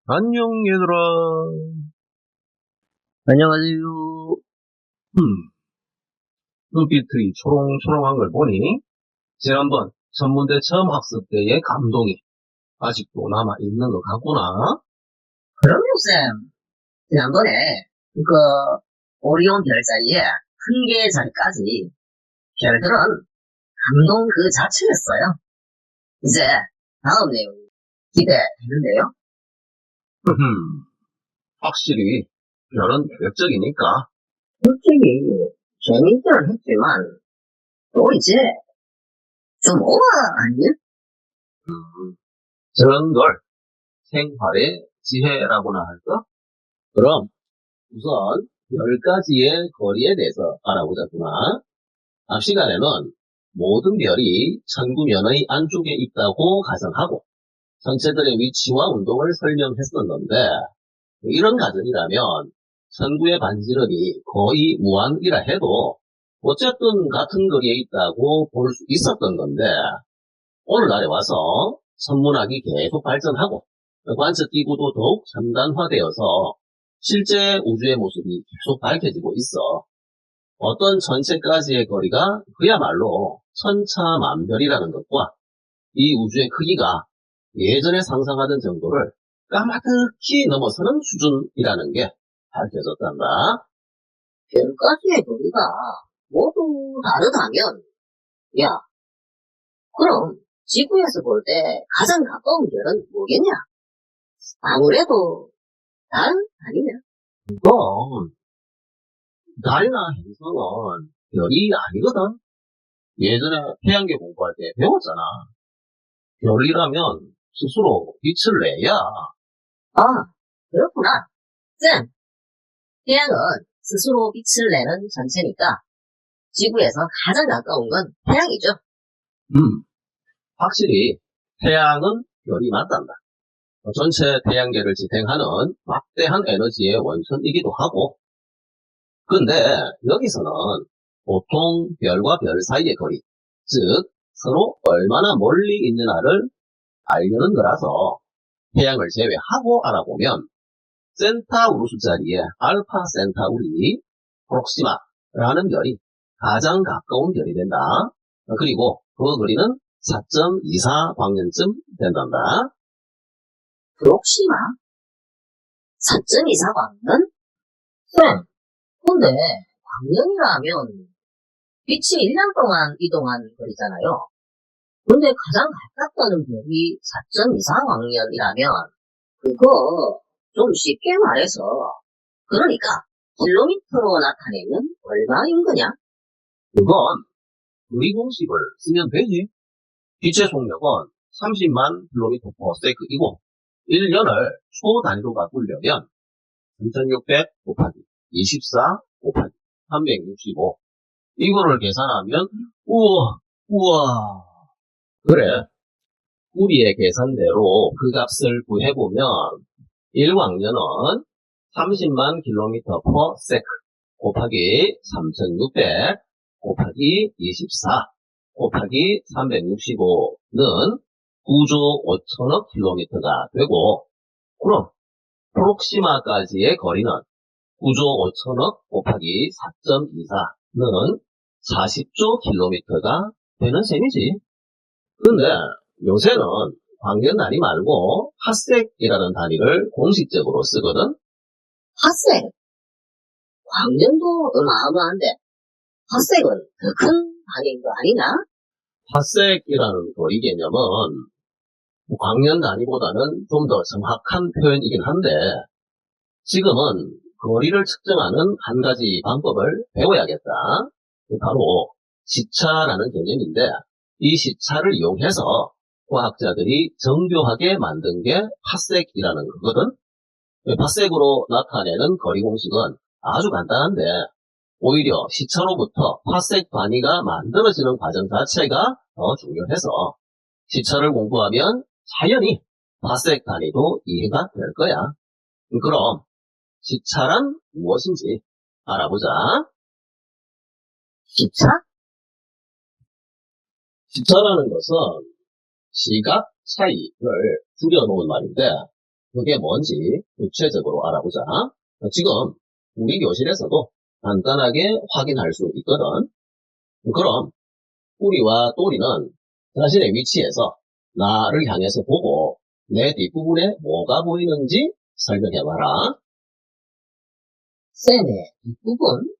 안녕, 얘들아. 안녕하세요. 눈빛이 초롱초롱한 걸 보니, 지난번 천문대 처음 학습 때의 감동이 아직도 남아있는 것 같구나. 그럼요, 쌤. 지난번에 그 오리온 별 사이에 큰 개의 자리까지 별들은 감동 그 자체였어요. 이제 다음 내용 기대되는데요. 확실히 별은 매력적이니까. 솔직히 재밌기는 했지만 또 이제 좀 오버 아니야? 음, 저런 걸 생활의 지혜라고나 할까? 그럼 우선 열 가지의 거리에 대해서 알아보자꾸나. 앞 시간에는 모든 별이 천구면의 안쪽에 있다고 가정하고 전체들의 위치와 운동을 설명했었는데, 이런 가정이라면 천구의 반지름이 거의 무한이라 해도 어쨌든 같은 거리에 있다고 볼 수 있었던 건데, 오늘날에 와서 천문학이 계속 발전하고 관측 기구도 더욱 첨단화되어서 실제 우주의 모습이 계속 밝혀지고 있어. 어떤 천체까지의 거리가 그야말로 천차만별이라는 것과 이 우주의 크기가 예전에 상상하던 정도를 까마득히 넘어서는 수준이라는 게 밝혀졌단다. 별가지의 거리가 모두 다르다면 야, 그럼 지구에서 볼 때 가장 가까운 별은 뭐겠냐? 아무래도 달 아니냐? 이건 달이나 행성은 별이 아니거든. 예전에 태양계 공부할 때 배웠잖아. 별이라면 스스로 빛을 내야. 아, 그렇구나. 쌤, 태양은 스스로 빛을 내는 전체니까 지구에서 가장 가까운 건 태양이죠. 음, 확실히 태양은 별이 맞단다. 전체 태양계를 지탱하는 막대한 에너지의 원천이기도 하고, 근데 여기서는 보통 별과 별 사이의 거리, 즉 서로 얼마나 멀리 있느냐를 알려는 거라서 태양을 제외하고 알아보면 센타우루스 자리에 알파 센타우리 프록시마라는 별이 가장 가까운 별이 된다. 그리고 그 거리는 4.24 광년쯤 된단다. 프록시마? 4.24 광년? 쌤, 근데 광년이라면 빛이 1년 동안 이동한 거리잖아요. 근데 가장 가깝다는 별이 4.24 광년이라면 그거 좀 쉽게 말해서 그러니까 킬로미터로 나타내면 얼마인 거냐? 그건 우리 공식을 쓰면 되지. 빛의 속력은 30만 킬로미터 퍼 세크이고 1년을 초 단위로 바꾸려면 3600 곱하기 24 곱하기 365 이거를 계산하면 우와 그래 우리의 계산대로 그 값을 구해보면 1광년은 30만 킬로미터 퍼 세크 곱하기 3600 곱하기 24 곱하기 365는 9조 5천억 킬로미터가 되고, 그럼 프록시마까지의 거리는 9조 5천억 곱하기 4.24는 40조 킬로미터가 되는 셈이지. 근데 요새는 광년 단위 말고 파섹이라는 단위를 공식적으로 쓰거든. 파섹? 광년도 어마어마한데 파섹은 더 큰 단위인 거 아니냐? 파섹이라는 거리 개념은 광년 단위보다는 좀 더 정확한 표현이긴 한데 지금은 거리를 측정하는 한 가지 방법을 배워야겠다. 바로 시차라는 개념인데 이 시차를 이용해서 과학자들이 정교하게 만든 게 파섹이라는 거거든. 파섹으로 나타내는 거리 공식은 아주 간단한데 오히려 시차로부터 파섹 단위가 만들어지는 과정 자체가 더 중요해서 시차를 공부하면 자연히 파섹 단위도 이해가 될 거야. 그럼 시차란 무엇인지 알아보자. 시차? 시차라는 것은 시각 차이를 줄여놓은 말인데 그게 뭔지 구체적으로 알아보자. 지금 우리 교실에서도 간단하게 확인할 수 있거든. 그럼 우리와 또리는 자신의 위치에서 나를 향해서 보고 내 뒷부분에 뭐가 보이는지 설명해봐라. 쌤의 뒷부분?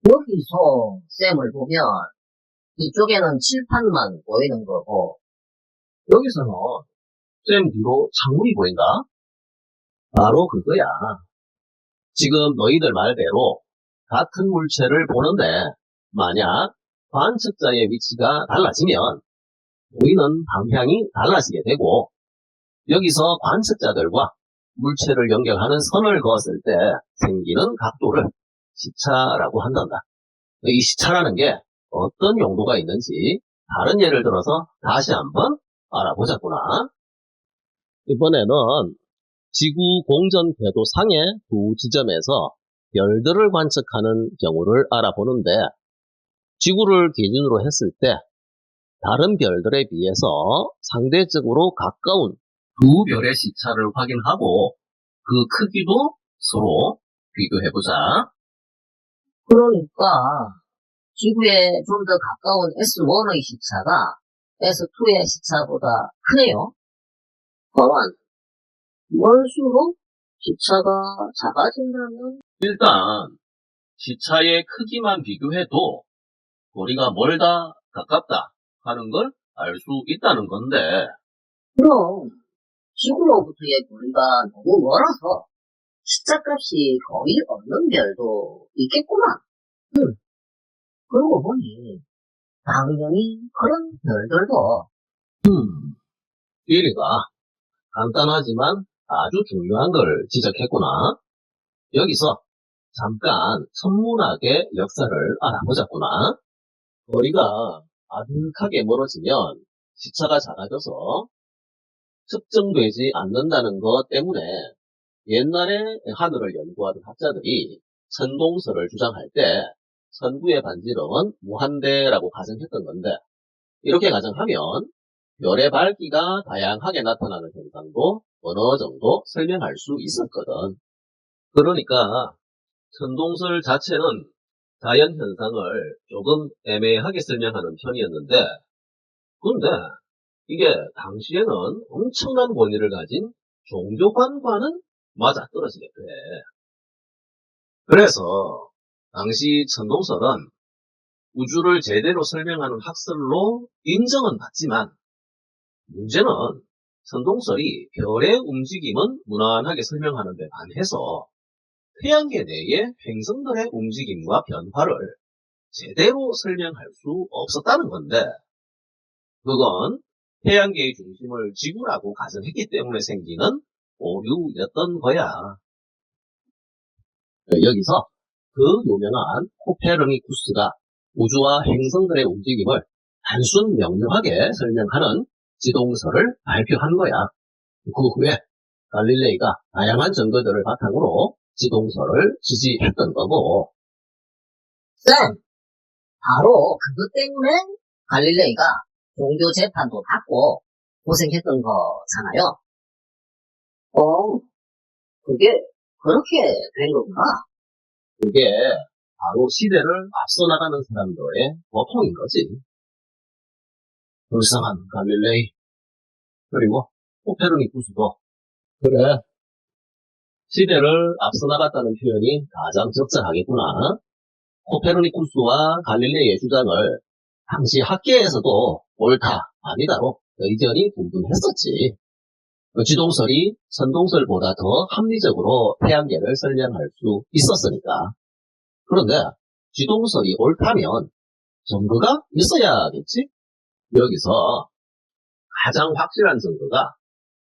여기서 쌤을 보면 이쪽에는 칠판만 보이는 거고 여기서는 쌤 뒤로 창문이 보인다? 바로 그거야. 지금 너희들 말대로 같은 물체를 보는데 만약 관측자의 위치가 달라지면 보이는 방향이 달라지게 되고 여기서 관측자들과 물체를 연결하는 선을 그었을 때 생기는 각도를 시차라고 한단다. 이 시차라는 게 어떤 용도가 있는지 다른 예를 들어서 다시 한번 알아보자꾸나. 이번에는 지구 공전 궤도상의 두 지점에서 별들을 관측하는 경우를 알아보는데 지구를 기준으로 했을 때 다른 별들에 비해서 상대적으로 가까운 두 별의 시차를 확인하고 그 크기도 서로 비교해보자. 그러니까 지구에 좀 더 가까운 S1의 시차가 S2의 시차보다 크네요. 또한 멀수록 시차가 작아진다면 일단 시차의 크기만 비교해도 거리가 멀다, 가깝다 하는 걸 알 수 있다는 건데 그럼 지구로부터의 거리가 너무 멀어서 시차값이 거의 없는 별도 있겠구만. 그러고 보니 당연히 그런 별들도 비리가 간단하지만 아주 중요한 걸 지적했구나. 여기서 잠깐 천문학의 역사를 알아보자꾸나. 거리가 아득하게 멀어지면 시차가 작아져서 측정되지 않는다는 것 때문에 옛날에 하늘을 연구하던 학자들이 천동설을 주장할 때 천구의 반지름은 무한대라고 가정했던 건데 이렇게 가정하면 별의 밝기가 다양하게 나타나는 현상도 어느 정도 설명할 수 있었거든. 그러니까 천동설 자체는 자연현상을 조금 애매하게 설명하는 편이었는데 근데 이게 당시에는 엄청난 권위를 가진 종교관과는 맞아떨어지게 돼. 그래서 당시 천동설은 우주를 제대로 설명하는 학설로 인정은 받지만 문제는 천동설이 별의 움직임은 무난하게 설명하는 데 반해서 태양계 내의 행성들의 움직임과 변화를 제대로 설명할 수 없었다는 건데 그건 태양계의 중심을 지구라고 가정했기 때문에 생기는 오류였던 거야. 여기서 그 유명한 코페르니쿠스가 우주와 행성들의 움직임을 단순 명료하게 설명하는 지동설을 발표한 거야. 그 후에 갈릴레이가 다양한 증거들을 바탕으로 지동설을 지지했던 거고. 쌤, 바로 그것 때문에 갈릴레이가 종교 재판도 받고 고생했던 거잖아요. 그게 그렇게 된 건가? 그게 바로 시대를 앞서 나가는 사람들의 고통인 거지. 불쌍한 갈릴레이 그리고 코페르니쿠스도 그래 시대를 앞서 나갔다는 표현이 가장 적절하겠구나. 코페르니쿠스와 갈릴레이의 주장을 당시 학계에서도 옳다 아니다로 의견이 분분했었지. 지동설이 천동설보다 더 합리적으로 태양계를 설명할 수 있었으니까. 그런데 지동설이 옳다면 증거가 있어야겠지? 여기서 가장 확실한 증거가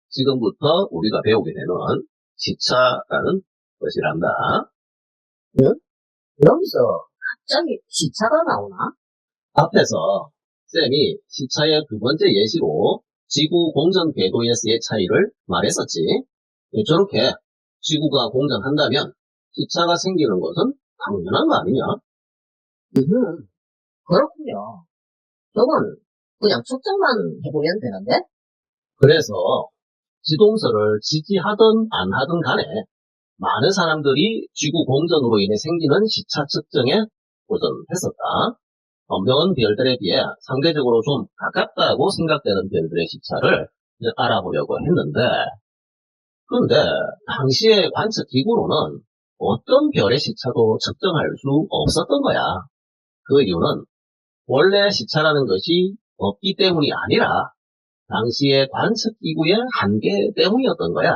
지금부터 우리가 배우게 되는 시차라는 것이란다. 여기서 갑자기 시차가 나오나? 앞에서 쌤이 시차의 두 번째 예시로 지구 공전 궤도에서의 차이를 말했었지. 저렇게 지구가 공전한다면 시차가 생기는 것은 당연한 거 아니냐? 그렇군요. 저건 그냥 측정만 해보면 되는데? 그래서 지동설을 지지하든 안 하든 간에 많은 사람들이 지구 공전으로 인해 생기는 시차 측정에 도전했었다. 먼 별들에 비해 상대적으로 좀 가깝다고 생각되는 별들의 시차를 이제 알아보려고 했는데, 그런데 당시의 관측 기구로는 어떤 별의 시차도 측정할 수 없었던 거야. 그 이유는 원래 시차라는 것이 없기 때문이 아니라 당시의 관측 기구의 한계 때문이었던 거야.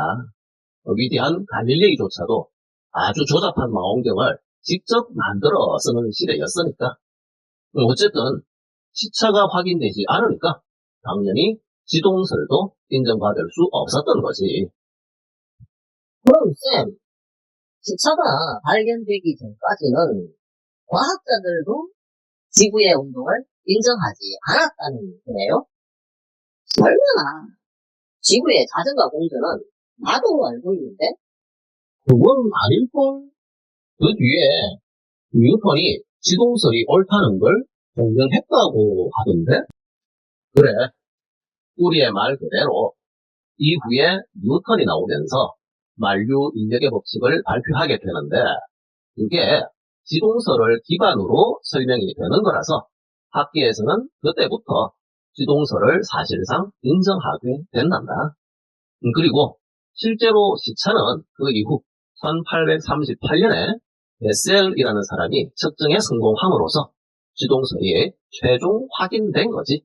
위대한 갈릴레이조차도 아주 조잡한 망원경을 직접 만들어 쓰는 시대였으니까. 어쨌든 시차가 확인되지 않으니까 당연히 지동설도 인정받을 수 없었던 거지. 그럼 쌤, 시차가 발견되기 전까지는 과학자들도 지구의 운동을 인정하지 않았다는 거네요? 설마 지구의 자전거 공전은 나도 알고 있는데? 그건 아닐걸? 그 뒤에 뉴턴이 지동설이 옳다는 걸 증명했다고 하던데? 그래, 우리의 말 그대로 이후에 뉴턴이 나오면서 만류 인력의 법칙을 발표하게 되는데, 그게 지동설을 기반으로 설명이 되는 거라서 학계에서는 그때부터 지동설을 사실상 인정하게 된단다. 그리고 실제로 시차는 그 이후 1838년에 베셀이라는 사람이 측정에 성공함으로써 지동설이 최종 확인된 거지.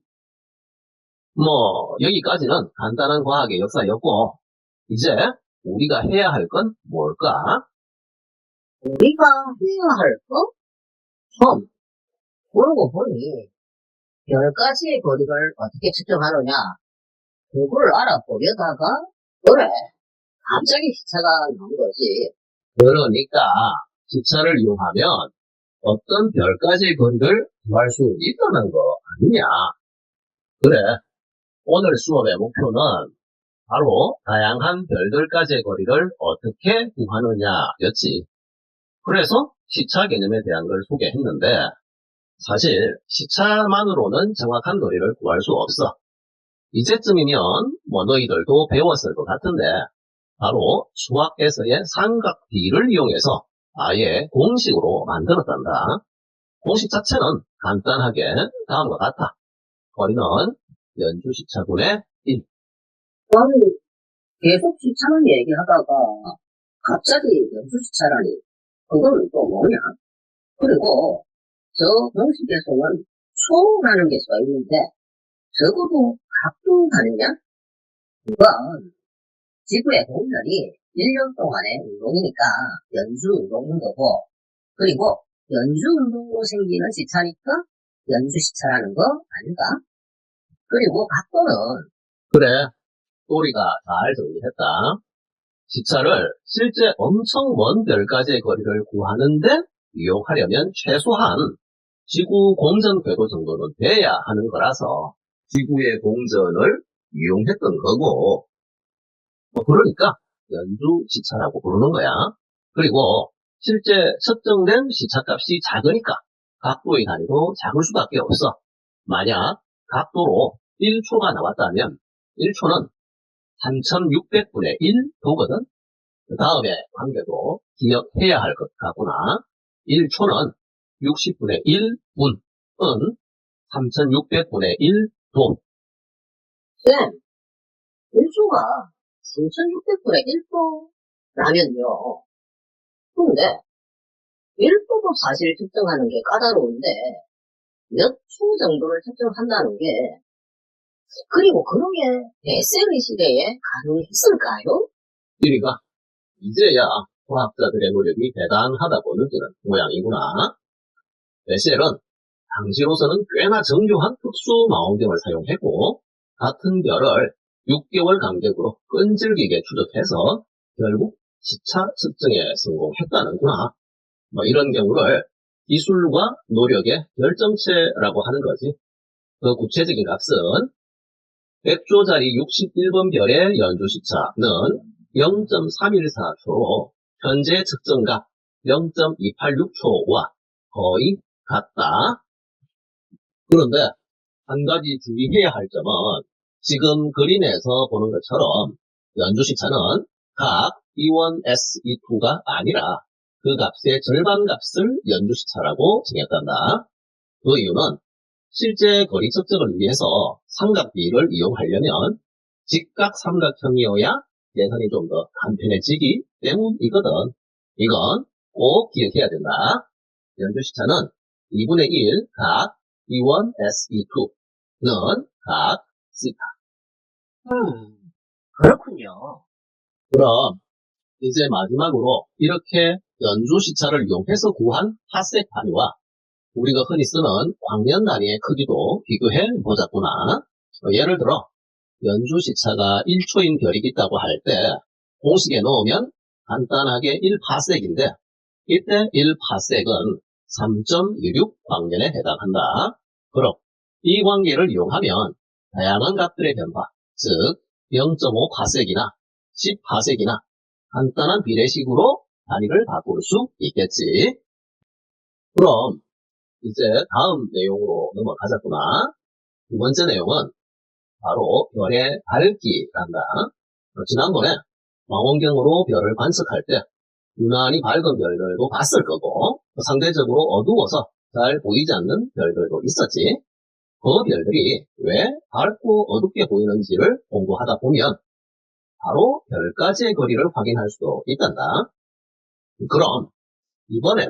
여기까지는 간단한 과학의 역사였고, 이제 우리가 해야 할 건 뭘까? 우리가 해야 할 거? 참, 그러고 보니 열 가지의 거리를 어떻게 측정하느냐 그걸 알아보려다가 그래 갑자기 시차가 나온 거지. 그러니까 시차를 이용하면 어떤 별까지의 거리를 구할 수 있다는 거 아니냐? 그래, 오늘 수업의 목표는 바로 다양한 별들까지의 거리를 어떻게 구하느냐였지. 그래서 시차 개념에 대한 걸 소개했는데, 사실 시차만으로는 정확한 거리를 구할 수 없어. 이제쯤이면 너희들도 배웠을 것 같은데, 바로 수학에서의 삼각비를 이용해서 아예 공식으로 만들었단다. 공식 자체는 간단하게 다음과 같아. 거리는 연주시차분의 1. 아니, 계속 시차는 얘기하다가 갑자기 연수시차라니 그건 또 뭐냐? 그리고 저 공식에서는 초라는 게 써 있는데 적어도 각도 가느냐? 그건 지구의 공전이 1년 동안의 운동이니까 연수 운동인 거고, 그리고 연수 운동으로 생기는 시차니까 연수 시차라는 거 아닌가? 그리고 각도는 그래, 또리가 잘 정리했다. 시차를 실제 엄청 먼 별까지의 거리를 구하는데 이용하려면 최소한 지구 공전 궤도 정도는 돼야 하는 거라서 지구의 공전을 이용했던 거고, 그러니까 연주 시차라고 부르는 거야. 그리고 실제 측정된 시차값이 작으니까 각도의 단위도 작을 수밖에 없어. 만약 각도로 1초가 나왔다면 1초는 3600분의 1도거든. 그 다음에 관계도 기억해야 할 것 같구나. 1초는 60분의 1분은 3600분의 1도. 쌤, 1초가 3600분의 1도라면요. 근데 1도도 사실 측정하는 게 까다로운데 몇 초 정도를 측정한다는 게, 그리고 그런 게 베셀의 시대에 가능했을까요? 이리가 이제야 과학자들의 노력이 대단하다고 느끼는 모양이구나. 베셀은 당시로서는 꽤나 정교한 특수 망원경을 사용했고, 같은 별을 6개월 간격으로 끈질기게 추적해서 결국 시차 측정에 성공했다는구나. 이런 경우를 기술과 노력의 결정체라고 하는 거지. 그 구체적인 값은 100조짜리 61번 별의 연주시차는 0.314초로 현재 측정값 0.286초와 거의 같다. 그런데 한 가지 주의해야 할 점은 지금 그림에서 보는 것처럼 연주시차는 각 E1, S, E2가 아니라 그 값의 절반 값을 연주시차라고 정했단다. 그 이유는 실제 거리 측정을 위해서 삼각비를 이용하려면 직각 삼각형이어야 계산이 좀 더 간편해지기 때문이거든. 이건 꼭 기억해야 된다. 연주시차는 2분의 1 각 E1, S, E2는 각 시타. 그렇군요. 그럼 이제 마지막으로 이렇게 연주시차를 이용해서 구한 파섹 단위와 우리가 흔히 쓰는 광년 단위의 크기도 비교해 보자꾸나. 예를 들어 연주시차가 1초인 별이 있다고 할 때 공식에 넣으면 간단하게 1파섹인데 이때 1파섹은 3.26 광년에 해당한다. 그럼 이 관계를 이용하면 다양한 값들의 변화, 즉 0.5파섹이나 10파섹이나 간단한 비례식으로 단위를 바꿀 수 있겠지. 그럼 이제 다음 내용으로 넘어가자꾸나. 두 번째 내용은 바로 별의 밝기란다. 지난번에 망원경으로 별을 관측할 때 유난히 밝은 별들도 봤을 거고 상대적으로 어두워서 잘 보이지 않는 별들도 있었지. 그 별들이 왜 밝고 어둡게 보이는지를 공부하다 보면 바로 별까지의 거리를 확인할 수도 있단다. 그럼 이번에는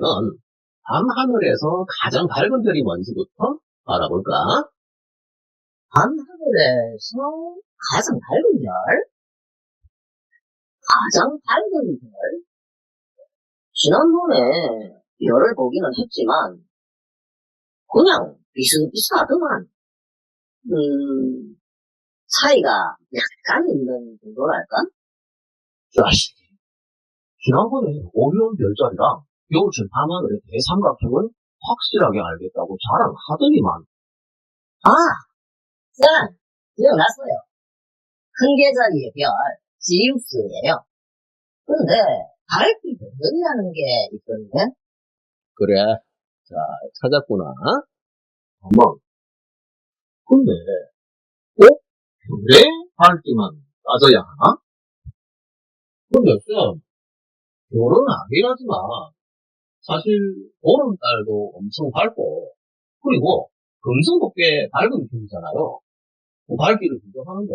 밤하늘에서 가장 밝은 별이 뭔지부터 알아볼까? 밤하늘에서 가장 밝은 별? 가장 밝은 별? 지난번에 별을 보기는 했지만 그냥 비슷비슷하더만. 차이가 약간 있는 정도랄까? 자식, 지난번에 오리온 별자리랑 겨울철 밤하늘의 대삼각형을 확실하게 알겠다고 자랑하더니만. 아, 쌤, 기억났어요. 큰 계자리의 별, 지우스예요. 근데 밝기 변동이라는 게 있던데? 그래, 자, 찾았구나. 어머, 근데 꼭 별의 밝기만 따져야 하나? 근데 쌤, 별은 아니라지만 사실 보름달도 엄청 밝고 그리고 금성도 꽤 밝은 편이잖아요. 그 밝기를 비교하는데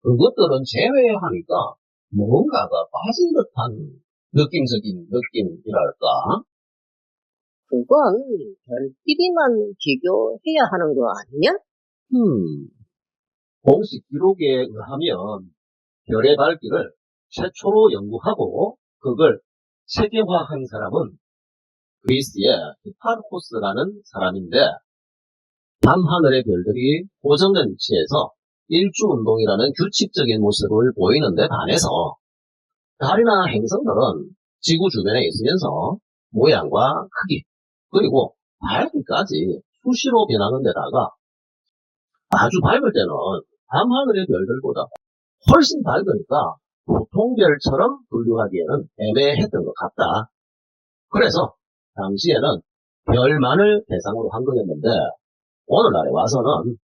그것들은 제외하니까 뭔가가 빠진 듯한 느낌적인 느낌이랄까? 그건 별끼리만 비교해야 하는 거 아니냐? 공식 기록에 의하면 별의 밝기를 최초로 연구하고 그걸 체계화한 사람은 그리스의 히파르코스라는 사람인데 밤하늘의 별들이 고정된 위치에서 일주운동이라는 규칙적인 모습을 보이는데 반해서 달이나 행성들은 지구 주변에 있으면서 모양과 크기 그리고 밝기까지 수시로 변하는 데다가 아주 밝을 때는 밤하늘의 별들보다 훨씬 밝으니까 보통 별처럼 분류하기에는 애매했던 것 같다. 그래서 당시에는 별만을 대상으로 한 거였는데 오늘날에 와서는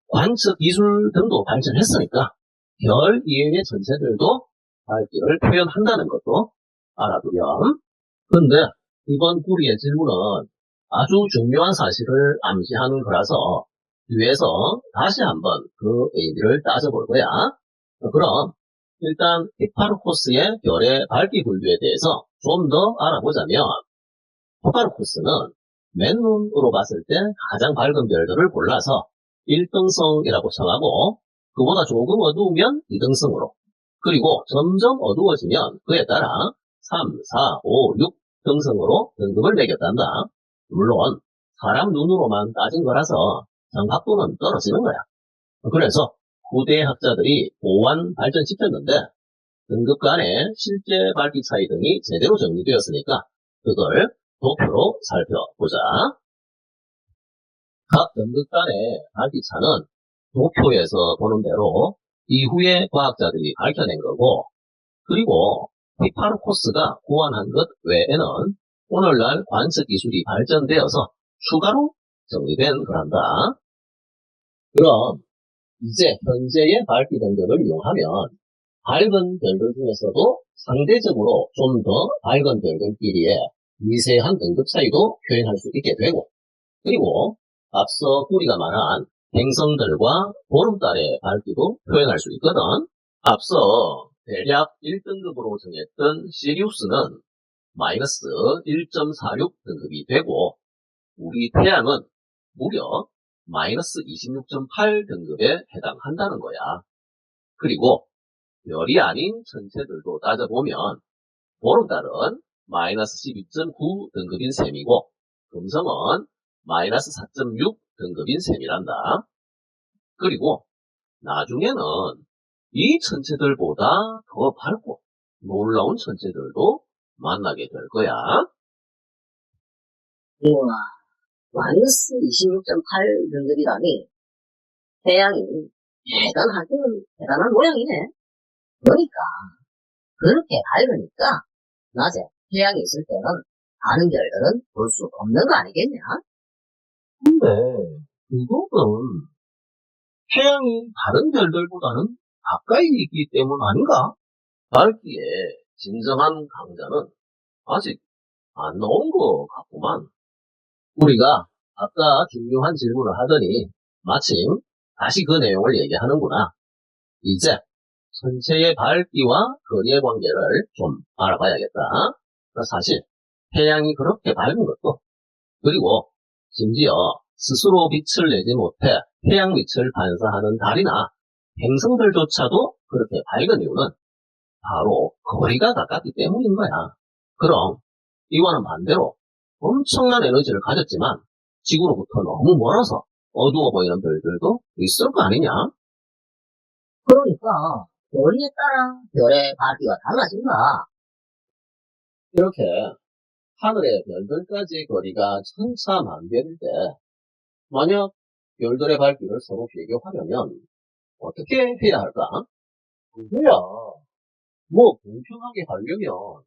관측 기술 등도 발전했으니까 별 이외의 천체들도 밝기를 표현한다는 것도 알아두렴. 근데 이번 꾸리의 질문은 아주 중요한 사실을 암시하는 거라서 뒤에서 다시 한번 그 의미를 따져볼 거야. 그럼 일단 히파르코스의 별의 밝기 분류에 대해서 좀 더 알아보자면 히파르코스는 맨눈으로 봤을 때 가장 밝은 별들을 골라서 1등성이라고 정하고 그보다 조금 어두우면 2등성으로 그리고 점점 어두워지면 그에 따라 3, 4, 5, 6등성으로 등급을 매겼단다. 물론 사람 눈으로만 따진 거라서 정확도는 떨어지는 거야. 그래서 후대 학자들이 보완 발전시켰는데 등급 간의 실제 밝기 차이 등이 제대로 정리되었으니까 그걸 도표로 살펴보자. 각 등급 간의 밝기 차는 도표에서 보는 대로 이후에 과학자들이 밝혀낸 거고 그리고 히파르코스가 고안한 것 외에는 오늘날 관측 기술이 발전되어서 추가로 정리된 거란다. 그럼 이제 현재의 밝기 등급을 이용하면 밝은 별들 중에서도 상대적으로 좀 더 밝은 별들끼리의 미세한 등급 차이도 표현할 수 있게 되고, 그리고 앞서 우리가 말한 행성들과 보름달의 밝기도 표현할 수 있거든. 앞서 대략 1등급으로 정했던 시리우스는 마이너스 1.46 등급이 되고, 우리 태양은 무려 마이너스 26.8 등급에 해당한다는 거야. 그리고 별이 아닌 천체들도 따져보면 보름달은 마이너스 12.9 등급인 셈이고, 금성은 마이너스 4.6 등급인 셈이란다. 그리고 나중에는 이 천체들보다 더 밝고 놀라운 천체들도 만나게 될 거야. 우와, 마이너스 26.8 등급이라니 태양이 대단하기는 대단한 모양이네. 그러니까 그렇게 밝으니까 낮에 태양이 있을 때는 다른 별들은 볼 수 없는 거 아니겠냐? 근데 그거는 태양이 다른 별들보다는 가까이 있기 때문 아닌가? 밝기의 진정한 강자는 아직 안 나온 것 같구만. 우리가 아까 중요한 질문을 하더니 마침 다시 그 내용을 얘기하는구나. 이제 천체의 밝기와 거리의 관계를 좀 알아봐야겠다. 사실 태양이 그렇게 밝은 것도, 그리고 심지어 스스로 빛을 내지 못해 태양 빛을 반사하는 달이나 행성들조차도 그렇게 밝은 이유는 바로 거리가 가깝기 때문인 거야. 그럼 이와는 반대로 엄청난 에너지를 가졌지만 지구로부터 너무 멀어서 어두워 보이는 별들도 있을 거 아니냐? 그러니까 거리에 따라 별의 밝기가 달라진다. 이렇게 하늘의 별들까지 거리가 천차만별일 때 만약 별들의 밝기를 서로 비교하려면 어떻게 해야 할까? 그거야, 뭐 공평하게 하려면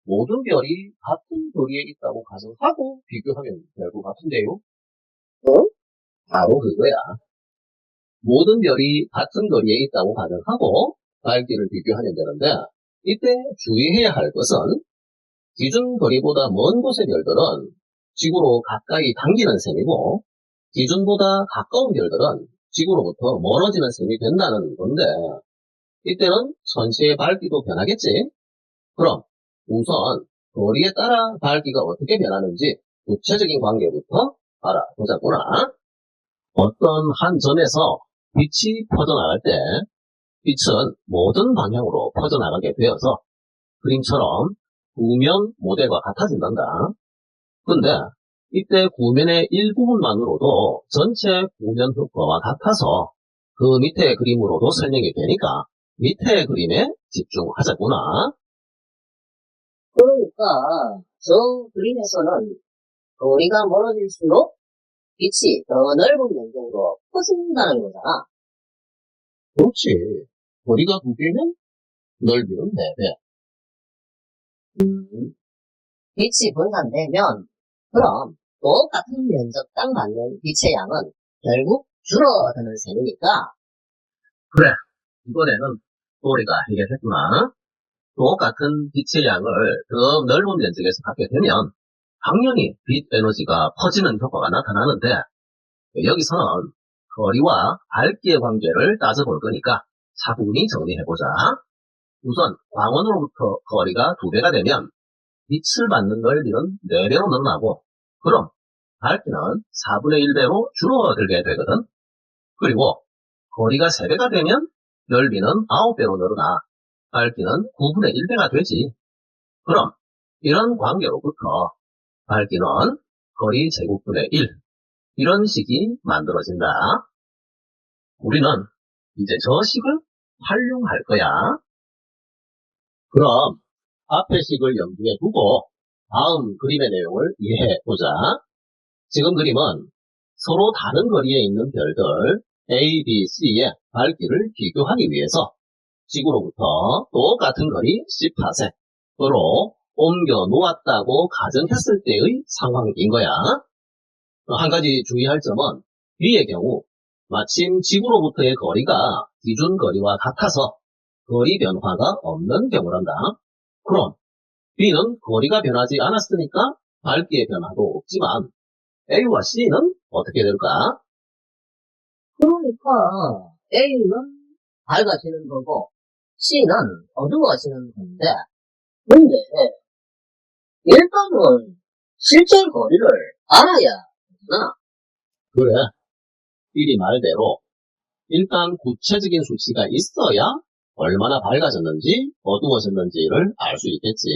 모든 별이 같은 거리에 있다고 가정하고 비교하면 될 것 같은데요? 바로 그거야. 모든 별이 같은 거리에 있다고 가정하고 밝기를 비교하면 되는데, 이때 주의해야 할 것은 기준 거리보다 먼 곳의 별들은 지구로 가까이 당기는 셈이고, 기준보다 가까운 별들은 지구로부터 멀어지는 셈이 된다는 건데, 이때는 천체의 밝기도 변하겠지? 그럼 우선 거리에 따라 밝기가 어떻게 변하는지 구체적인 관계부터 알아보자꾸나. 어떤 한 점에서 빛이 퍼져나갈 때 빛은 모든 방향으로 퍼져나가게 되어서 그림처럼 구면 모델과 같아진단다. 근데 이때 구면의 일부분만으로도 전체 구면 효과와 같아서 그 밑에 그림으로도 설명이 되니까 밑에 그림에 집중하자꾸나. 그러니까 저 그림에서는 거리가 멀어질수록 빛이 더 넓은 면적으로 퍼진다는 거잖아. 그렇지. 거리가 2배면 넓이는 4배. 빛이 분산되면 그럼 똑같은 면적당 받는 빛의 양은 결국 줄어드는 셈이니까. 그래, 이번에는 우리가 해결했구나. 똑같은 빛의 양을 더 넓은 면적에서 갖게 되면 당연히 빛 에너지가 퍼지는 효과가 나타나는데, 여기서는 거리와 밝기의 관계를 따져볼 거니까 차분히 정리해보자. 우선 광원으로부터 거리가 2배가 되면 빛을 받는 넓이는 4배로 늘어나고, 그럼 밝기는 4분의 1배로 줄어들게 되거든. 그리고 거리가 3배가 되면 넓이는 9배로 늘어나 밝기는 9분의 1배가 되지. 그럼 이런 관계로부터 밝기는 거리 제곱분의 1, 이런 식이 만들어진다. 우리는 이제 저 식을 활용할 거야. 그럼 앞의 식을 염두에 두고 다음 그림의 내용을 이해해보자. 지금 그림은 서로 다른 거리에 있는 별들 A, B, C의 밝기를 비교하기 위해서 지구로부터 똑같은 거리 10파섹으로 옮겨 놓았다고 가정했을 때의 상황인 거야. 한 가지 주의할 점은 B의 경우 마침 지구로부터의 거리가 기준 거리와 같아서 거리 변화가 없는 경우란다. 그럼 B는 거리가 변하지 않았으니까 밝기의 변화도 없지만 A와 C는 어떻게 될까? 그러니까 A는 밝아지는 거고 C는 어두워지는 건데 근데 일단은 실제 거리를 알아야 되잖아. 그래, 삐리 말대로 일단 구체적인 수치가 있어야 얼마나 밝아졌는지 어두워졌는지를 알 수 있겠지.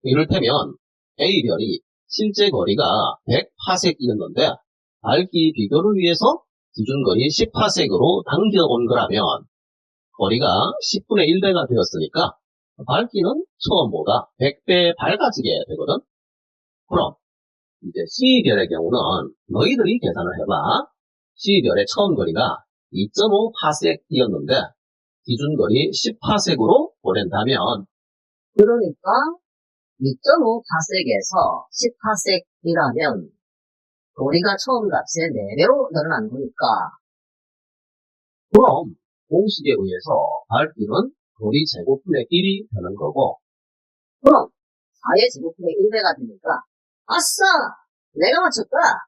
이를테면 A별이 실제 거리가 100파섹이었는데 밝기 비교를 위해서 기준거리 10파섹으로 당겨온 거라면 거리가 10분의 1배가 되었으니까 밝기는 처음보다 100배 밝아지게 되거든. 그럼 이제 C별의 경우는 너희들이 계산을 해봐. C별의 처음 거리가 2.5파섹이었는데 기준거리 10파섹으로 보낸다면 그러니까 2.5파섹에서 10파섹이라면 거리가 처음 값의 4배로 늘어난 거니까 그럼 공식에 의해서 밝기는 거리 제곱분의 1이 되는 거고 그럼 4의 제곱분의 1배가 되니까 아싸! 내가 맞췄다!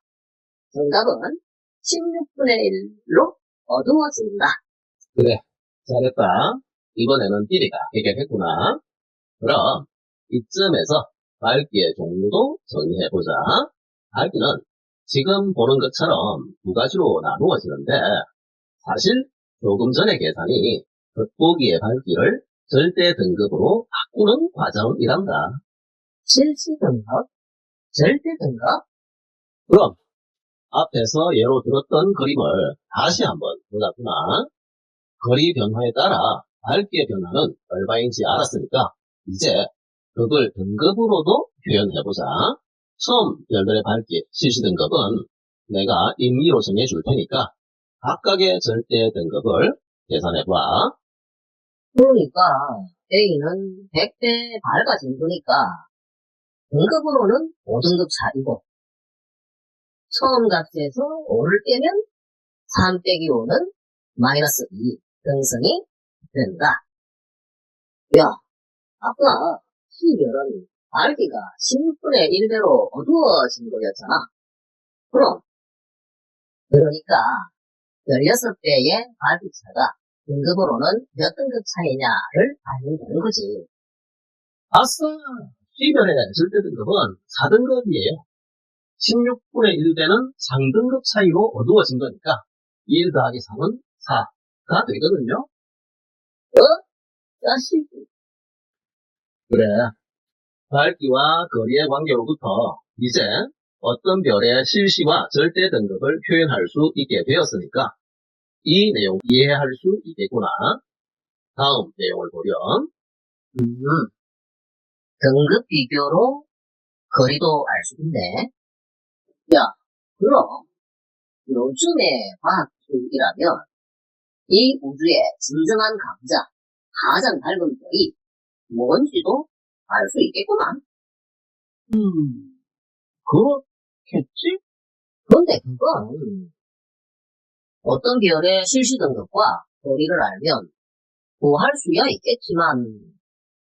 정답은 16분의 1로 어두워진다. 그래 잘했다. 이번에는 띠리가 해결했구나. 그럼 이쯤에서 밝기의 종류도 정리해보자. 밝기는 지금 보는 것처럼 두 가지로 나누어지는데 사실 조금 전의 계산이 겉보기의 밝기를 절대 등급으로 바꾸는 과정이란다. 실시 등급? 절대 등급? 그럼 앞에서 예로 들었던 그림을 다시 한번 보자꾸나. 거리 변화에 따라 밝기의 변화는 얼마인지 알았으니까 이제 그걸 등급으로도 표현해보자. 처음 별들의 밝기 실시 등급은 내가 임의로 정해줄 테니까 각각의 절대 등급을 계산해봐. 그러니까 A는 100배 밝아진 거니까 등급으로는 5등급 차이고 처음 값에서 5를 빼면 3 빼기 5는 마이너스 2 등성이 된다. 야, 아까 C별은 밝기가 16분의 1배로 어두워진 거였잖아. 그러니까 16배의 밝기 차가 등급으로는 몇 등급 차이냐를 알면 되는 거지. 아싸! C별의 절대 등급은 4등급이에요. 16분의 1배는 상등급 차이로 어두워진 거니까 1 더하기 3은 4가 되거든요. 자식, 그래. 밝기와 거리의 관계로부터 이제 어떤 별의 실시와 절대 등급을 표현할 수 있게 되었으니까 이 내용 이해할 수 있겠구나. 다음 내용을 보렴. 등급 비교로 거리도 알 수 있네. 야, 그럼 요즘의 과학기술이라면 이 우주의 진정한 강자, 가장 밝은 별이 뭔지도 알 수 있겠구만. 그렇겠지? 그런데 그건 어떤 별의 실시 등급과 거리를 알면 구할 수야 있겠지만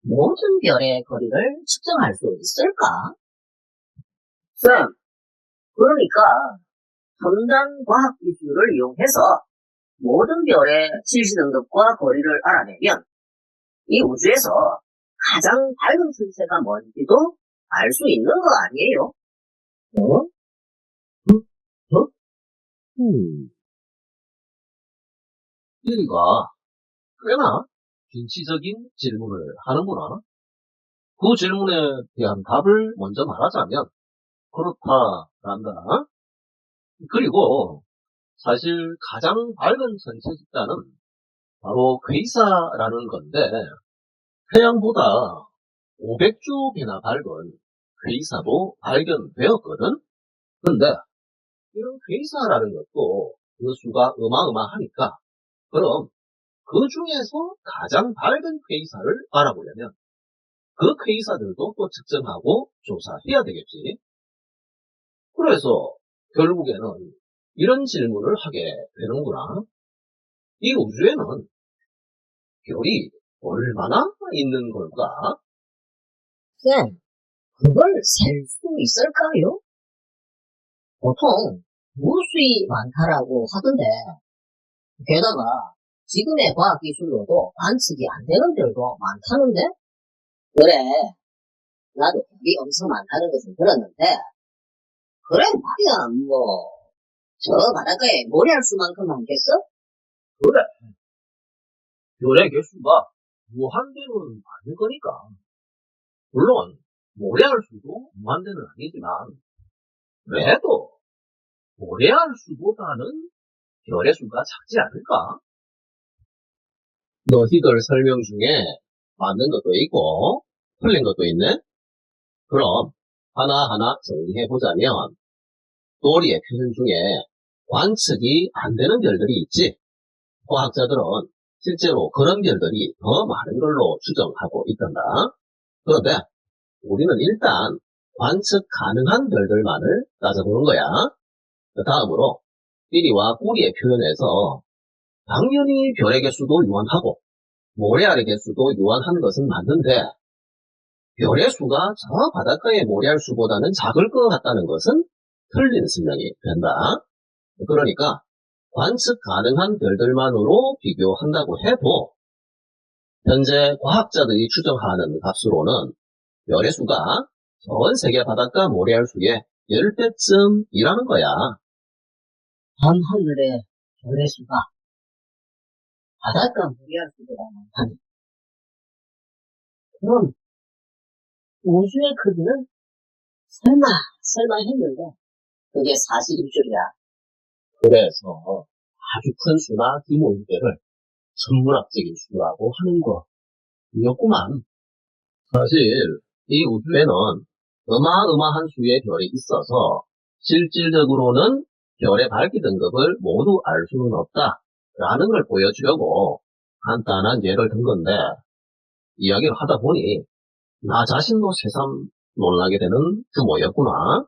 모든 별의 거리를 측정할 수 있을까? 쌤, 그러니까 첨단 과학기술을 이용해서 모든 별의 실시 등급과 거리를 알아내면 이 우주에서 가장 밝은 천체가 뭔지도 알 수 있는 거 아니에요? 어? 얘가 꽤나 진취적인 질문을 하는구나. 그 질문에 대한 답을 먼저 말하자면 그렇다란다. 그리고 사실 가장 밝은 천체 집단은 바로 퀘이사라는 건데 태양보다 500조 배나 밝은 퀘이사도 발견되었거든. 근데 이런 퀘이사라는 것도 그 수가 어마어마하니까 그럼 그 중에서 가장 밝은 퀘이사를 알아보려면 그 퀘이사들도 또 측정하고 조사해야 되겠지. 그래서 결국에는 이런 질문을 하게 되는구나. 이 우주에는 별이 얼마나 있는 걸까? 쌤, 그걸 셀 수 있을까요? 보통 무수히 많다라고 하던데, 게다가 지금의 과학기술로도 관측이 안 되는 별도 많다는데? 그래, 나도 별이 엄청 많다는 것은 들었는데, 그래 말이야, 저 바닷가에 모래알 수만큼 많겠어? 그래. 별의 개수가 무한대는 아닐 거니까. 물론 모래알 수도 무한대는 아니지만 그래도 모래알 수보다는 별의 수가 작지 않을까? 너희들 설명 중에 맞는 것도 있고 틀린 것도 있네? 그럼 하나하나 정리해보자면 도리의 표현 중에 관측이 안 되는 별들이 있지. 과학자들은 실제로 그런 별들이 더 많은 걸로 추정하고 있단다. 그런데 우리는 일단 관측 가능한 별들만을 따져보는 거야. 다음으로 띠리와 꼬리의 표현에서 당연히 별의 개수도 유한하고 모래알의 개수도 유한한 것은 맞는데 별의 수가 저 바닷가의 모래알 수보다는 작을 것 같다는 것은 틀린 설명이 된다. 그러니까 관측 가능한 별들만으로 비교한다고 해도 현재 과학자들이 추정하는 값으로는 별의 수가 전 세계 바닷가 모래알 수의 10배쯤이라는 거야. 밤하늘의 별의 수가 바닷가 모래알 수보다 많다니. 그럼 우주의 크기는 설마 했는데 그게 사실일 줄이야. 그래서 아주 큰 수나 규모인 때를 천문학적인 수라고 하는 거였구만. 사실 이 우주에는 어마어마한 수의 별이 있어서 실질적으로는 별의 밝기 등급을 모두 알 수는 없다라는 걸 보여주려고 간단한 예를 든 건데 이야기를 하다 보니 나 자신도 새삼 놀라게 되는 규모였구나.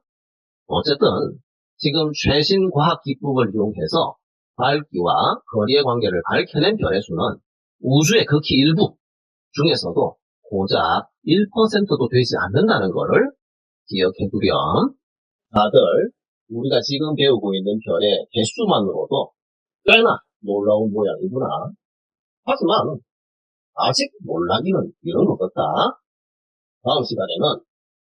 어쨌든 지금 최신 과학 기법을 이용해서 밝기와 거리의 관계를 밝혀낸 별의 수는 우주의 극히 일부 중에서도 고작 1%도 되지 않는다는 것을 기억해 두렴. 다들 우리가 지금 배우고 있는 별의 개수만으로도 꽤나 놀라운 모양이구나. 하지만 아직 놀라기는 이른 것 같다. 다음 시간에는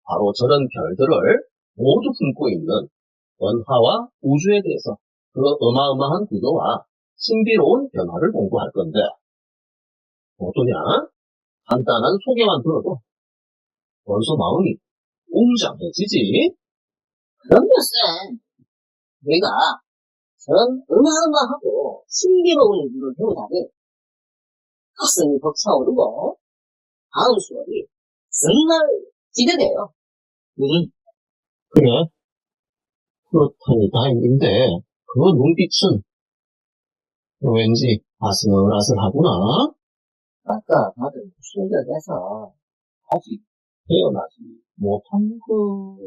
바로 저런 별들을 모두 품고 있는 원화와 우주에 대해서 그 어마어마한 구조와 신비로운 변화를 공부할 건데 어떠냐? 간단한 소개만 들어도 벌써 마음이 웅장해지지? 그럼요, 쌤. 우리가 저런 어마어마하고 신비로운 우주를 배우다니 가슴이 벅차오르고 다음 수업이 정말 기대돼요. 그래. 그렇다니 다행인데 그 눈빛은 왠지 아슬아슬하구나. 아까 다들 무슨 얘기해서 아직 태어나지 못한 거